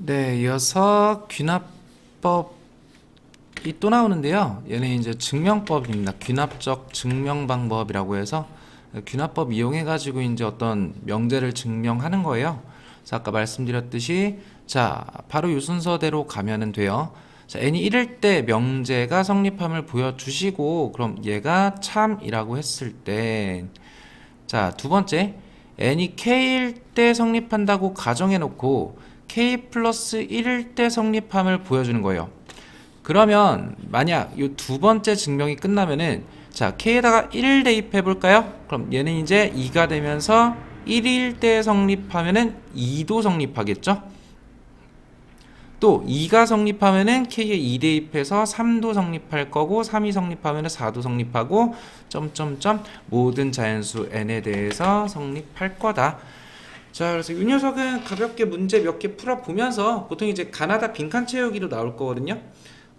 네, 이어서 귀납법이 또 나오는데요. 얘는 이제 증명법입니다. 귀납적 증명 방법이라고 해서 귀납법 이용해가지고 이제 어떤 명제를 증명하는 거예요. 그래서 아까 말씀드렸듯이 자, 바로 이 순서대로 가면은 돼요. 자, n이 1일 때 명제가 성립함을 보여주시고, 그럼 얘가 참이라고 했을 때, 자, 두 번째, n이 k일 때 성립한다고 가정해놓고 k 플러스 1일 때 성립함을 보여주는 거예요. 그러면 만약 이 두 번째 증명이 끝나면은 자, k에다가 1을 대입해 볼까요? 그럼 얘는 이제 2가 되면서 1일 때 성립하면은 2도 성립하겠죠? 또 2가 성립하면은 k에 2 대입해서 3도 성립할 거고, 3이 성립하면은 4도 성립하고, 점점점 모든 자연수 n에 대해서 성립할 거다. 자, 그래서 이 녀석은 가볍게 문제 몇 개 풀어보면서 보통 이제 가나다 빈칸 채우기로 나올 거거든요.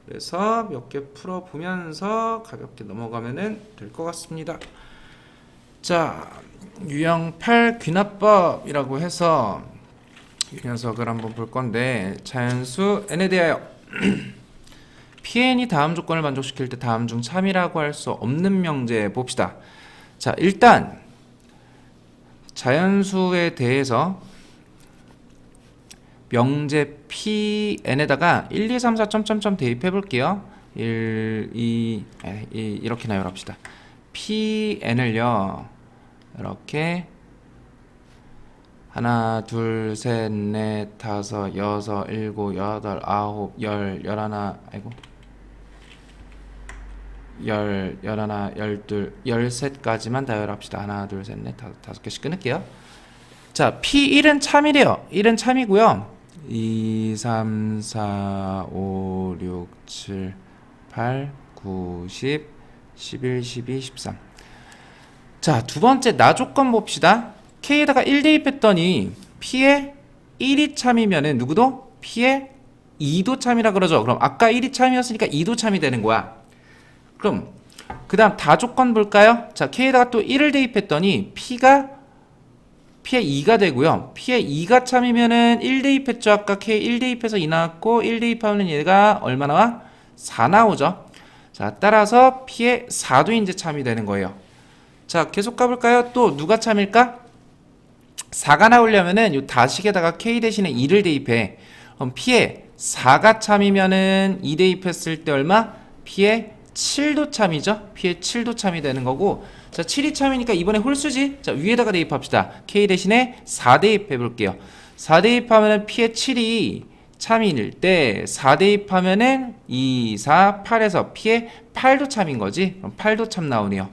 그래서 몇 개 풀어보면서 가볍게 넘어가면 될 것 같습니다. 자, 유형 8 귀납법이라고 해서 이 녀석을 한번 볼 건데, 자연수 n에 대하여 pn이 다음 조건을 만족시킬 때 다음 중 참이라고 할 수 없는 명제 봅시다. 자, 일단 자연수에 대해서 명제 pn에다가 1, 2, 3, 4 점점점 대입해 볼게요. 1, 2, 이렇게 나열합시다. pn을요 이렇게 하나, 둘, 셋, 넷, 다섯, 여섯, 일곱, 여덟, 아홉, 열, 열하나, 열하나, 열둘, 열셋까지만 나열합시다. 하나, 둘, 셋, 넷, 다섯 개씩 끊을게요. 자, P1은 참이래요. 1은 참이고요. 2, 3, 4, 5, 6, 7, 8, 9, 10, 11, 12, 13. 자, 두 번째 나 조건 봅시다. K에다가 1 대입했더니 P에 1이 참이면은 누구도? P에 2도 참이라 그러죠. 그럼 아까 1이 참이었으니까 2도 참이 되는 거야. 그럼 그 다음 다 조건 볼까요? 자, K에다가 또 1을 대입했더니 P에 2가 되고요. P에 2가 참이면은 1 대입했죠. 아까 K 1 대입해서 2 나왔고, 1 대입하면 얘가 얼마 나와? 4 나오죠. 자, 따라서 P에 4도 이제 참이 되는 거예요. 자, 계속 가볼까요? 또 누가 참일까? 4가 나오려면은 요 다식에다가 K 대신에 2를 대입해. 그럼 P에 4가 참이면은 2 대입했을 때 얼마? P에 7도 참이죠. P에 7도 참이 되는 거고, 자, 7이 참이니까 이번에 홀수지. 자, 위에다가 대입합시다. K 대신에 4 대입해 볼게요. 4 대입하면은 P에 7이 참일 때 4 대입하면은 2, 4, 8에서 P에 8도 참인 거지. 그럼 8도 참 나오네요.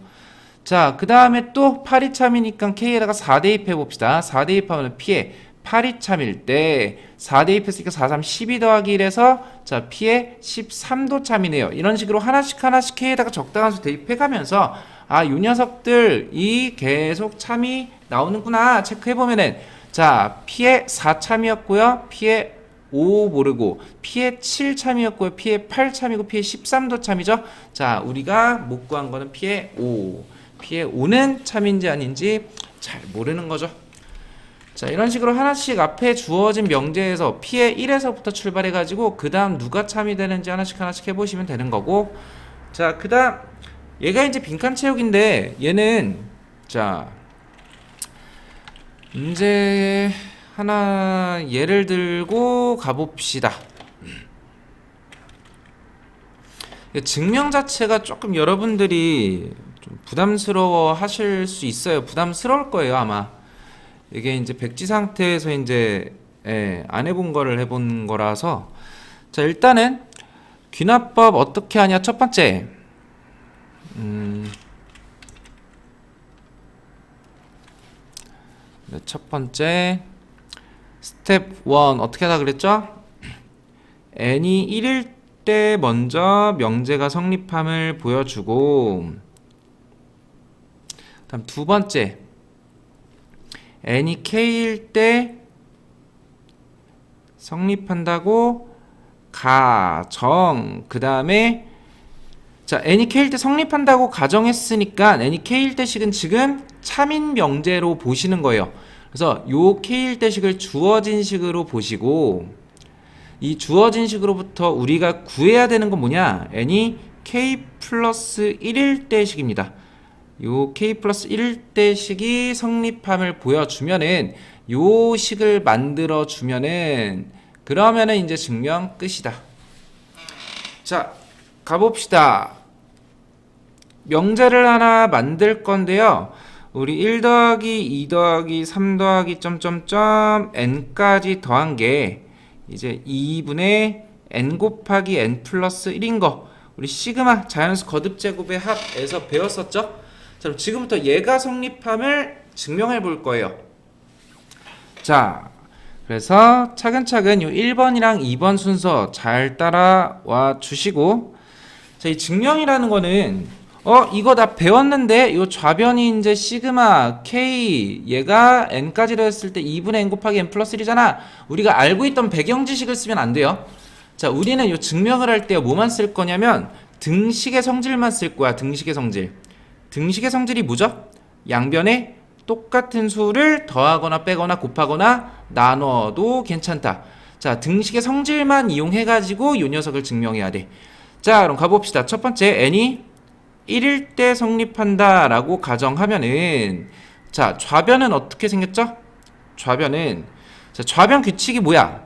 자, 그 다음에 또 8이 참이니까 K에다가 4 대입해 봅시다. 4 대입하면 P에 8이 참일 때 4 대입했으니까 4, 3, 12 더하기 1에서 자, P에 13도 참이네요. 이런 식으로 하나씩 K에다가 적당한 수 대입해가면서 아, 요 녀석들이 계속 참이 나오는구나 체크해보면은 자, P에 4 참이었고요. P에 5 모르고 P에 7 참이었고요. P에 8 참이고 P에 13도 참이죠. 자, 우리가 못 구한 거는 P에 5. P에 5는 참인지 아닌지 잘 모르는 거죠. 자, 이런 식으로 하나씩 앞에 주어진 명제에서 P의 1에서부터 출발해가지고 그 다음 누가 참이 되는지 하나씩 해보시면 되는 거고, 자, 그 다음 얘가 이제 빈칸 채우기인데 얘는 자, 문제 하나 예를 들고 가봅시다. 증명 자체가 조금 여러분들이 좀 부담스러워 하실 수 있어요. 부담스러울 거예요, 아마. 이게 이제 백지 상태에서 이제 안 해본 거를 해본 거라서. 자, 일단은 귀납법 어떻게 하냐. 첫 번째, 네, 첫 번째 스텝 1 어떻게 하다 그랬죠? n이 1일 때 먼저 명제가 성립함을 보여주고, 다음 두 번째 n이 k일 때 성립한다고 가정, 그 다음에 자, n이 k일 때 성립한다고 가정했으니까 n이 k일 때식은 지금 참인 명제로 보시는 거예요. 그래서 요 k일 때식을 주어진 식으로 보시고, 이 주어진 식으로부터 우리가 구해야 되는 건 뭐냐? n이 k 플러스 1일 때 식입니다. 요 k 플러스 1일 때 식이 성립함을 보여주면은 요 식을 만들어 주면은 그러면은 이제 증명 끝이다. 자, 가봅시다. 명제를 하나 만들 건데요. 우리 1 더하기 2 더하기 3 더하기 점점점 n까지 더한 게 이제 2분의 n 곱하기 n 플러스 1인 거 우리 시그마 자연수 거듭 제곱의 합에서 배웠었죠? 자, 그럼 지금부터 얘가 성립함을 증명해 볼 거예요. 자, 그래서 차근차근 요 1번이랑 2번 순서 잘 따라와 주시고, 자, 이 증명이라는 거는 이거 다 배웠는데 요 좌변이 이제 시그마 k 얘가 n까지 더했을 때 2분의 n 곱하기 n 플러스 1이잖아. 우리가 알고 있던 배경 지식을 쓰면 안 돼요. 자, 우리는 요 증명을 할 때 뭐만 쓸 거냐면 등식의 성질만 쓸 거야. 등식의 성질. 등식의 성질이 뭐죠? 양변에 똑같은 수를 더하거나 빼거나 곱하거나 나눠도 괜찮다. 자, 등식의 성질만 이용해가지고 이 녀석을 증명해야 돼. 자, 그럼 가봅시다. 첫 번째, n이 1일 때 성립한다 라고 가정하면은, 자, 좌변은 어떻게 생겼죠? 좌변은, 자, 좌변 규칙이 뭐야?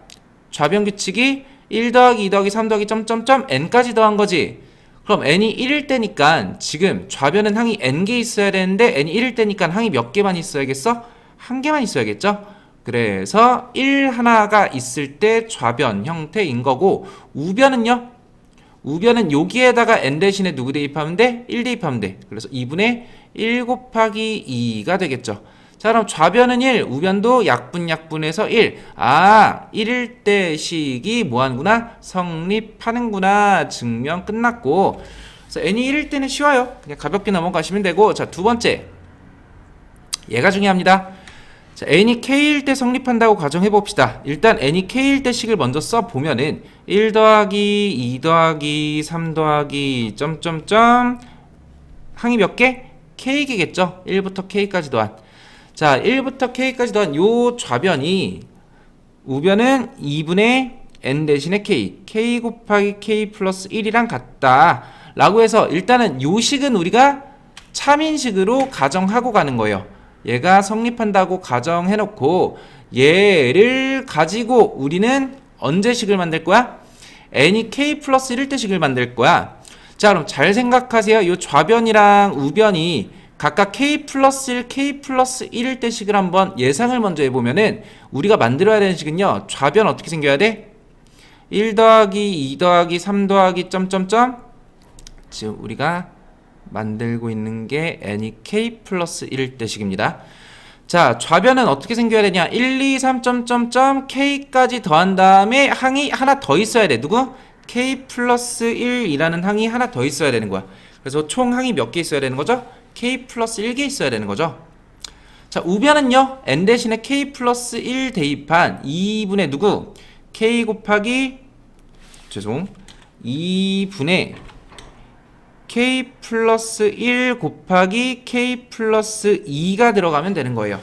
좌변 규칙이 1 더하기 2 더하기 3 더하기 점점점 n까지 더한 거지. 그럼 n이 1일 때니까 지금 좌변은 항이 n개 있어야 되는데 n이 1일 때니까 항이 몇 개만 있어야겠어? 한 개만 있어야겠죠? 그래서 1 하나가 있을 때 좌변 형태인 거고, 우변은요? 우변은 여기에다가 n 대신에 누구 대입하면 돼? 1 대입하면 돼. 그래서 2분의 1 곱하기 2가 되겠죠. 자, 그럼 좌변은 1, 우변도 약분해서 1. 아, 1일 때 식이 뭐하는구나? 성립하는구나. 증명 끝났고. 그래서 n이 1일 때는 쉬워요. 그냥 가볍게 넘어가시면 되고. 자, 두 번째. 얘가 중요합니다. 자, n이 k일 때 성립한다고 가정해봅시다. 일단 n이 k일 때 식을 먼저 써보면은 1 더하기 2 더하기 3 더하기 점점점 항이 몇 개? k개겠죠? 1부터 k까지 더한. 자, 1부터 k까지 더한 요 좌변이, 우변은 2분의 n 대신에 k 곱하기 k 플러스 1이랑 같다 라고 해서 일단은 요 식은 우리가 참인식으로 가정하고 가는 거예요. 얘가 성립한다고 가정해놓고 얘를 가지고 우리는 언제 식을 만들 거야? n이 k 플러스 1일 때 식을 만들 거야. 자, 그럼 잘 생각하세요. 요 좌변이랑 우변이 각각 k 플러스 1, k 플러스 1일 때 식을 한번 예상을 먼저 해보면은 우리가 만들어야 되는 식은요, 좌변 어떻게 생겨야 돼? 1 더하기 2 더하기 3 더하기 점점점, 지금 우리가 만들고 있는 게 n이 k 플러스 1일 때 식입니다. 자, 좌변은 어떻게 생겨야 되냐? 1, 2, 3 점점점 k까지 더한 다음에 항이 하나 더 있어야 돼. 누구? k 플러스 1이라는 항이 하나 더 있어야 되는 거야. 그래서 총 항이 몇 개 있어야 되는 거죠? k 플러스 1개 있어야 되는 거죠. 자, 우변은요, n 대신에 k 플러스 1 대입한 2분의 누구? k 곱하기 2분의 k 플러스 1 곱하기 k 플러스 2가 들어가면 되는 거예요.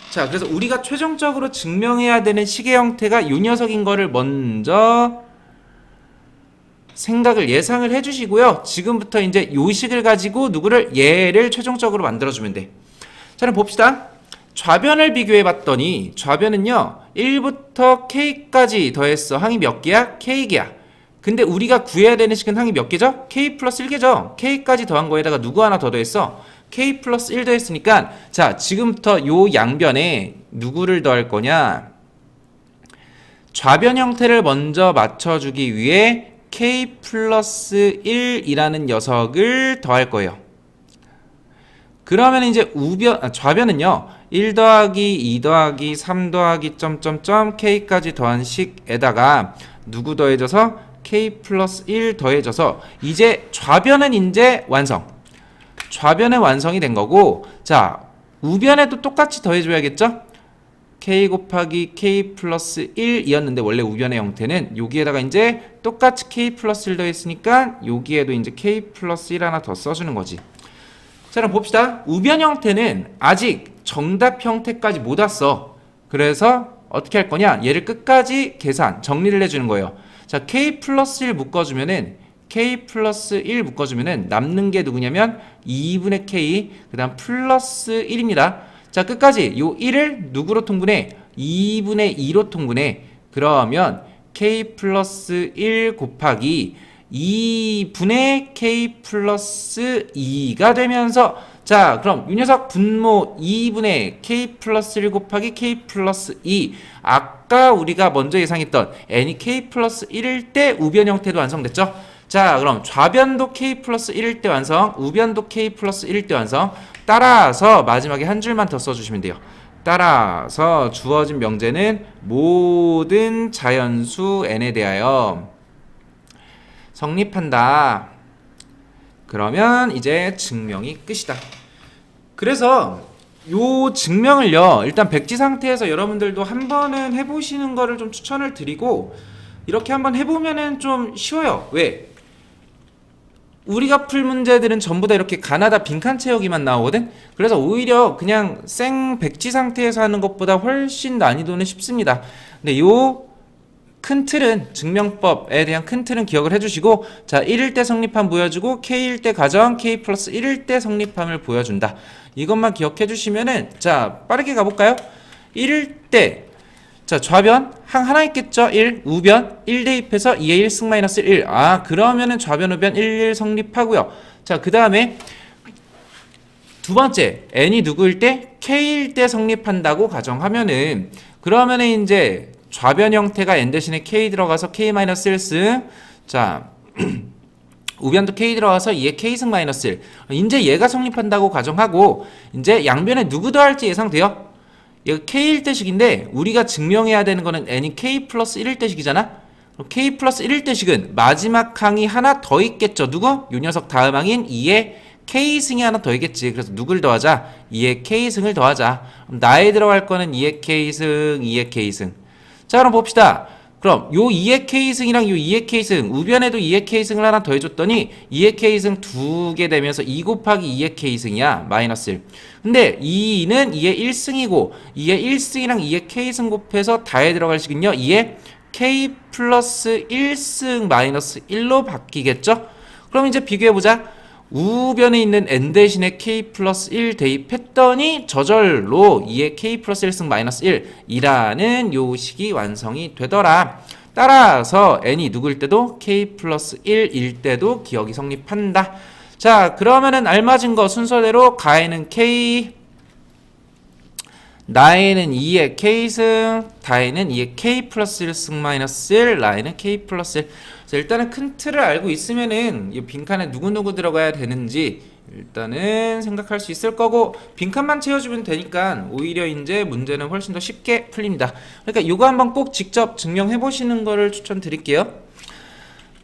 자, 그래서 우리가 최종적으로 증명해야 되는 식의 형태가 이 녀석인 거를 먼저 생각을 예상을 해주시고요. 지금부터 이제 요 식을 가지고 누구를? 얘를 최종적으로 만들어주면 돼. 자, 그럼 봅시다. 좌변을 비교해 봤더니 좌변은요, 1부터 k까지 더했어. 항이 몇 개야? k개야. 근데 우리가 구해야 되는 식은 항이 몇 개죠? k 플러스 1개죠. k까지 더한 거에다가 누구 하나 더 더했어? k 플러스 1 더했으니까, 자, 지금부터 요 양변에 누구를 더할 거냐? 좌변 형태를 먼저 맞춰주기 위해 k 플러스 1이라는 녀석을 더할 거예요. 그러면 이제 좌변은요, 1 더하기 2 더하기 3 더하기 점점점 k까지 더한 식에다가 누구 더해져서 k 플러스 1 더해져서 이제 좌변은 이제 완성. 좌변의 완성이 된 거고, 자, 우변에도 똑같이 더해줘야겠죠? k 곱하기 k 플러스 1이었는데 원래 우변의 형태는 여기에다가 이제 똑같이 k 플러스 1 더했으니까 여기에도 이제 k 플러스 1 하나 더 써주는 거지. 자, 그럼 봅시다. 우변 형태는 아직 정답 형태까지 못 왔어. 그래서 어떻게 할 거냐? 얘를 끝까지 계산, 정리를 해주는 거예요. 자, k 플러스 1 묶어주면은 k 플러스 1 묶어주면은 남는 게 누구냐면 2분의 k 그 다음 플러스 1입니다. 자, 끝까지 요 1을 누구로 통분해? 2분의 2로 통분해. 그러면 k 플러스 1 곱하기 2분의 k 플러스 2가 되면서 자, 그럼 이 녀석 분모 2분의 k 플러스 1 곱하기 k 플러스 2 아까 우리가 먼저 예상했던 n이 k 플러스 1일 때 우변 형태도 완성됐죠? 자, 그럼 좌변도 k 플러스 1일 때 완성, 우변도 k 플러스 1일 때 완성. 따라서 마지막에 한 줄만 더 써주시면 돼요. 따라서 주어진 명제는 모든 자연수 n에 대하여 성립한다. 그러면 이제 증명이 끝이다. 그래서 요 증명을요, 일단 백지 상태에서 여러분들도 한 번은 해보시는 거를 좀 추천을 드리고, 이렇게 한번 해보면은 좀 쉬워요. 왜? 우리가 풀 문제들은 전부 다 이렇게 가나다 빈칸 채우기만 나오거든? 그래서 오히려 그냥 생 백지 상태에서 하는 것보다 훨씬 난이도는 쉽습니다. 근데 요 큰 틀은, 증명법에 대한 큰 틀은 기억을 해주시고, 자, 1일 때 성립함 보여주고, K일 때 가정, K 플러스 1일 때 성립함을 보여준다. 이것만 기억해 주시면은, 자, 빠르게 가볼까요? 1일 때, 자, 좌변 항 하나 있겠죠? 1, 우변 1 대입해서 2의 1 승 마이너스 1. 아, 그러면은 좌변 우변 1 성립하고요. 자, 그 다음에 두 번째, n이 누구일 때? k일 때 성립한다고 가정하면은, 그러면은 이제 좌변 형태가 n 대신에 k 들어가서 k-1승. 자, 우변도 k 들어가서 2의 k승 마이너스 1. 이제 얘가 성립한다고 가정하고, 이제 양변에 누구 더할지 예상돼요? 얘가 k일 때식인데, 우리가 증명해야 되는 거는 n이 k 플러스 1일 때식이잖아? 그럼 k 플러스 1일 때식은 마지막 항이 하나 더 있겠죠? 누구? 요 녀석 다음 항인 2의 k승이 하나 더 있겠지. 그래서 누굴 더하자? 2의 k승을 더하자. 그럼 나에 들어갈 거는 2의 k승, 2의 k승. 자, 그럼 봅시다. 그럼 요 2의 k승이랑 요 2의 k승, 우변에도 2의 k승을 하나 더해줬더니 2의 k승 두 개 되면서 2 곱하기 2의 k승이야. 마이너스 1. 근데 2는 2의 1승이고 2의 1승이랑 2의 k승 곱해서 다에 들어갈 식은요. 2의 k 플러스 1승 마이너스 1로 바뀌겠죠? 그럼 이제 비교해보자. 우변에 있는 n 대신에 k 플러스 1 대입했더니 저절로 2의 k 플러스 1승 마이너스 1이라는 요 식이 완성이 되더라. 따라서 n이 누구일 때도 k 플러스 1일 때도 기억이 성립한다. 자, 그러면은 알맞은 거 순서대로 가에는 k, 나에는 2의 k승, 다에는 2의 k 플러스 1승 마이너스 1, 라에는 k 플러스 1. 자, 일단은 큰 틀을 알고 있으면은 이 빈칸에 누구누구 들어가야 되는지 일단은 생각할 수 있을 거고, 빈칸만 채워주면 되니까 오히려 이제 문제는 훨씬 더 쉽게 풀립니다. 그러니까 이거 한번 꼭 직접 증명해 보시는 거를 추천드릴게요.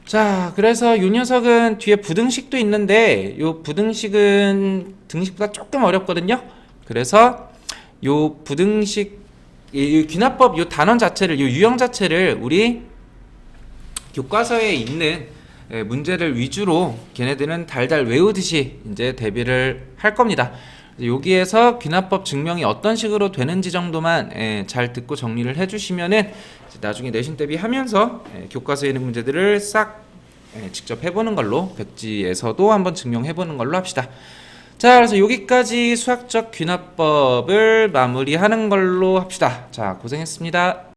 자, 그래서 이 녀석은 뒤에 부등식도 있는데 이 부등식은 등식보다 조금 어렵거든요. 그래서 요 부등식, 이 귀납법 요 단원 자체를, 요 유형 자체를 우리 교과서에 있는 문제를 위주로 걔네들은 달달 외우듯이 이제 대비를 할 겁니다. 여기에서 귀납법 증명이 어떤 식으로 되는지 정도만 잘 듣고 정리를 해주시면은 나중에 내신 대비하면서 교과서에 있는 문제들을 싹 직접 해보는 걸로, 백지에서도 한번 증명해보는 걸로 합시다. 자, 그래서 여기까지 수학적 귀납법을 마무리하는 걸로 합시다. 자, 고생했습니다.